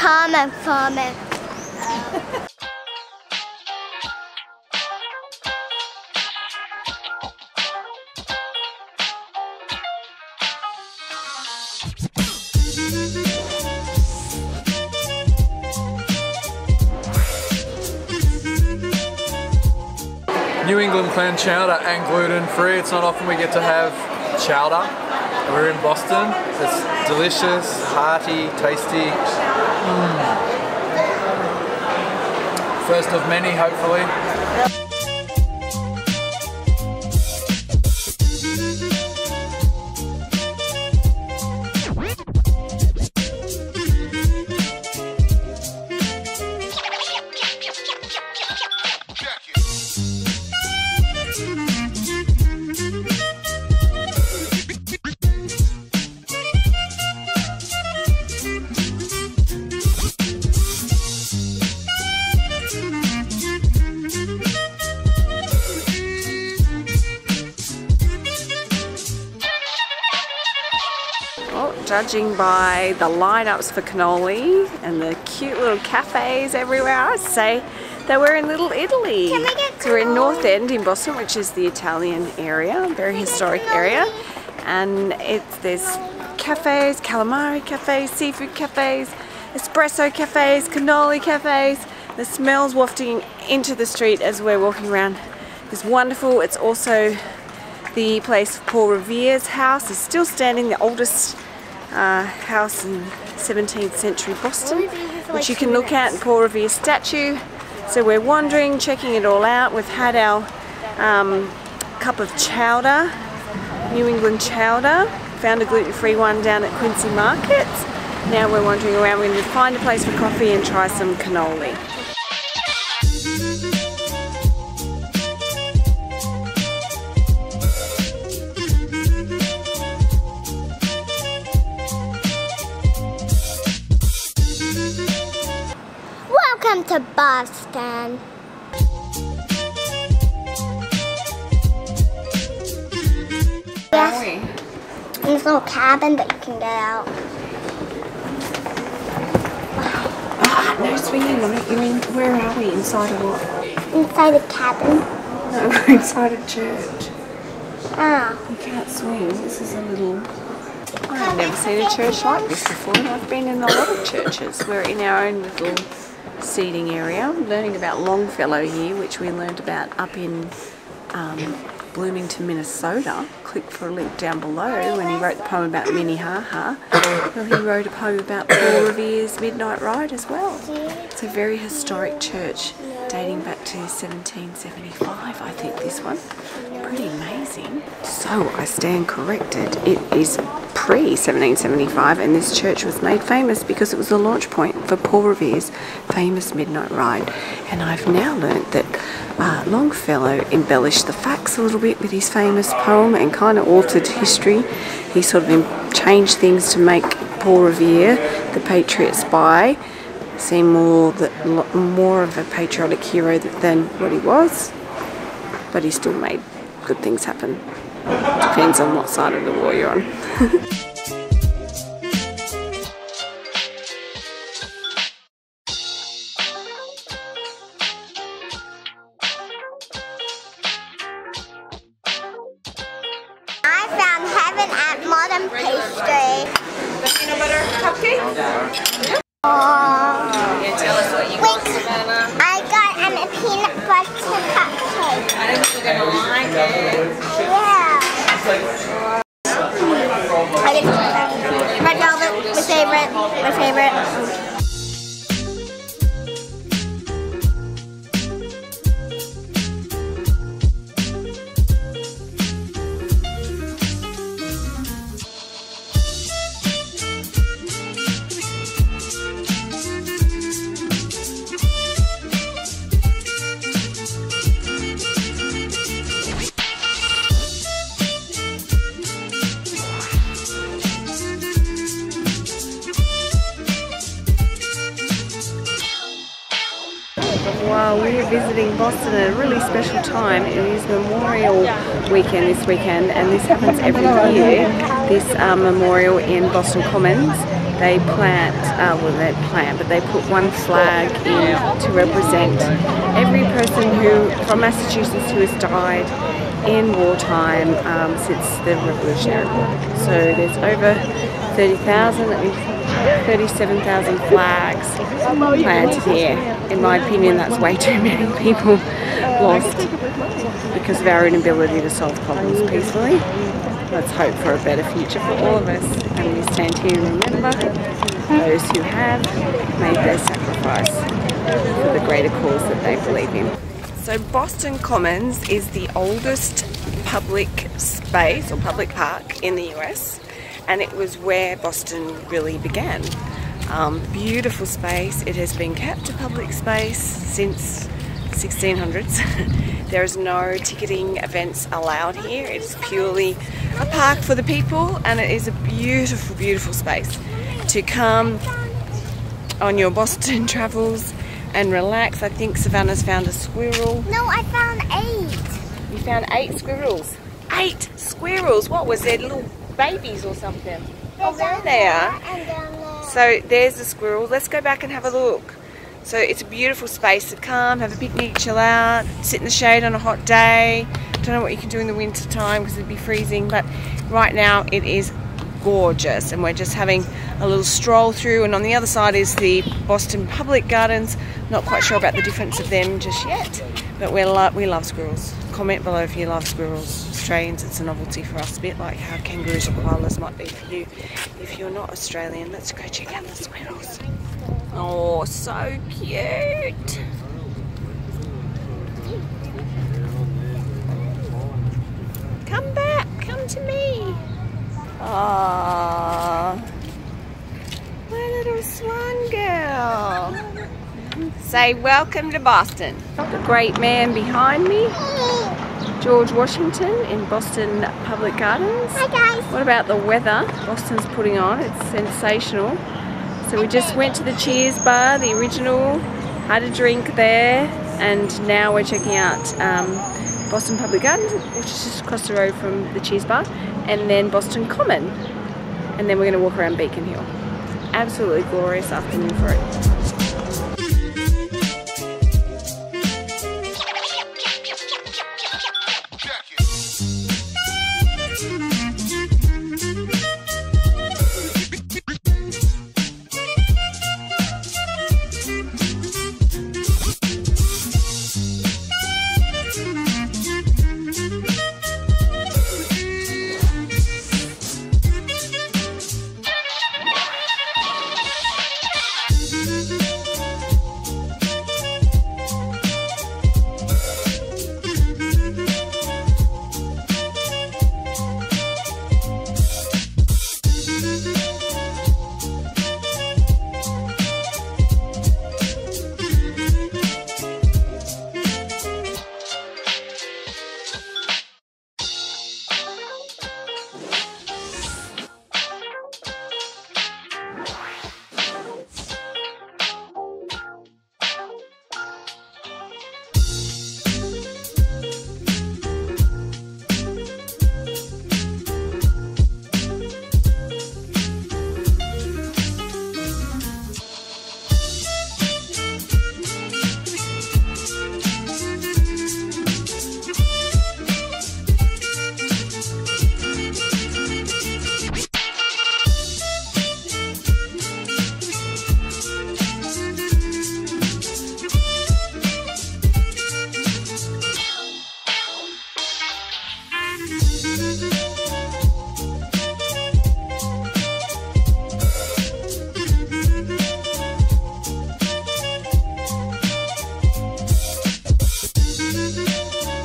comment from it. New England clam chowder and gluten-free. It's not often we get to have chowder. We're in Boston. It's delicious, hearty, tasty. First of many, hopefully. Judging by the lineups for cannoli and the cute little cafes everywhere, I'd say that we're in Little Italy. Can we get So we're in North End in Boston, which is the Italian area, very historic area, and there's cafes, calamari cafes, seafood cafes, espresso cafes, cannoli cafes. The smells wafting into the street as we're walking around is wonderful. It's also the place Paul Revere's house is still standing, the oldest house in 17th century Boston, which you can look at, and Paul Revere's statue. So we're wandering, checking it all out. We've had our cup of chowder, New England chowder, found a gluten-free one down at Quincy Market. Now we're wandering around. We're going to find a place for coffee and try some cannoli. Welcome to Boston. Yes. There's a little cabin that you can get out. No swinging on it. You're in. Where are we? Inside of what? Inside a cabin. No, we're inside a church. Ah. You can't swing. This is a little. I've never seen a church like this before, and I've been in a lot of churches. We're in our own little seating area. I'm learning about Longfellow here, which we learned about up in Bloomington, Minnesota. Click for a link down below when he wrote the poem about Minnehaha. Well, he wrote a poem about Paul Revere's Midnight Ride as well. It's a very historic church dating back to 1775, I think, this one. Pretty amazing. So I stand corrected. It is pre-1775, and this church was made famous because it was the launch point for Paul Revere's famous Midnight Ride. And I've now learnt that Longfellow embellished the facts a little bit with his famous poem and kind of altered history. He sort of changed things to make Paul Revere, the patriot spy, seem more of a patriotic hero than what he was. But he still made good things happen. Depends on what side of the war you're on. I found heaven at Modern Pastry. The peanut butter cupcake? Yeah, tell us what you got, Savannah. I got a peanut butter cupcake. I don't think you're going to like it. Yeah. I did red velvet, my favorite. My favorite. While we're visiting Boston at a really special time, it is Memorial Weekend this weekend, and this happens every year, this memorial in Boston Commons, they put one flag in to represent every person from Massachusetts who has died in wartime since the Revolutionary War. So there's over 37,000 flags planted here. In my opinion, that's way too many people lost because of our inability to solve problems peacefully. Let's hope for a better future for all of us, and we stand here and remember those who have made their sacrifice for the greater cause that they believe in. So Boston Commons is the oldest public space or public park in the US, and it was where Boston really began. Beautiful space. It has been kept a public space since 1600s. There is no ticketing events allowed here. It's purely a park for the people, and it is a beautiful, beautiful space to come on your Boston travels and relax. I think Savannah's found a squirrel. No, I found 8. You found 8 squirrels? 8 squirrels? What was there, little babies or something? Oh, there they are. And down there. So there's the squirrel. Let's go back and have a look. So it's a beautiful space to come, have a picnic, chill out, sit in the shade on a hot day. Don't know what you can do in the winter time because it'd be freezing, but right now it is gorgeous, and we're just having a little stroll through, and on the other side is the Boston Public Gardens. Not quite sure about the difference of them just yet, but we love squirrels. Comment below if you love squirrels. Australians, it's a novelty for us, a bit like how kangaroos or koalas might be for you if you're not Australian. Let's go check out the squirrels. Oh, so cute. Come back, come to me. Aww, my little swan girl. Say welcome to Boston. The great man behind me, George Washington in Boston Public Gardens. Hi guys. What about the weather Boston's putting on? It's sensational. So we just went to the Cheers bar, the original, had a drink there, and now we're checking out Boston Public Gardens, which is just across the road from the Cheers bar, and then Boston Common, and then we're going to walk around Beacon Hill. Absolutely glorious afternoon for it.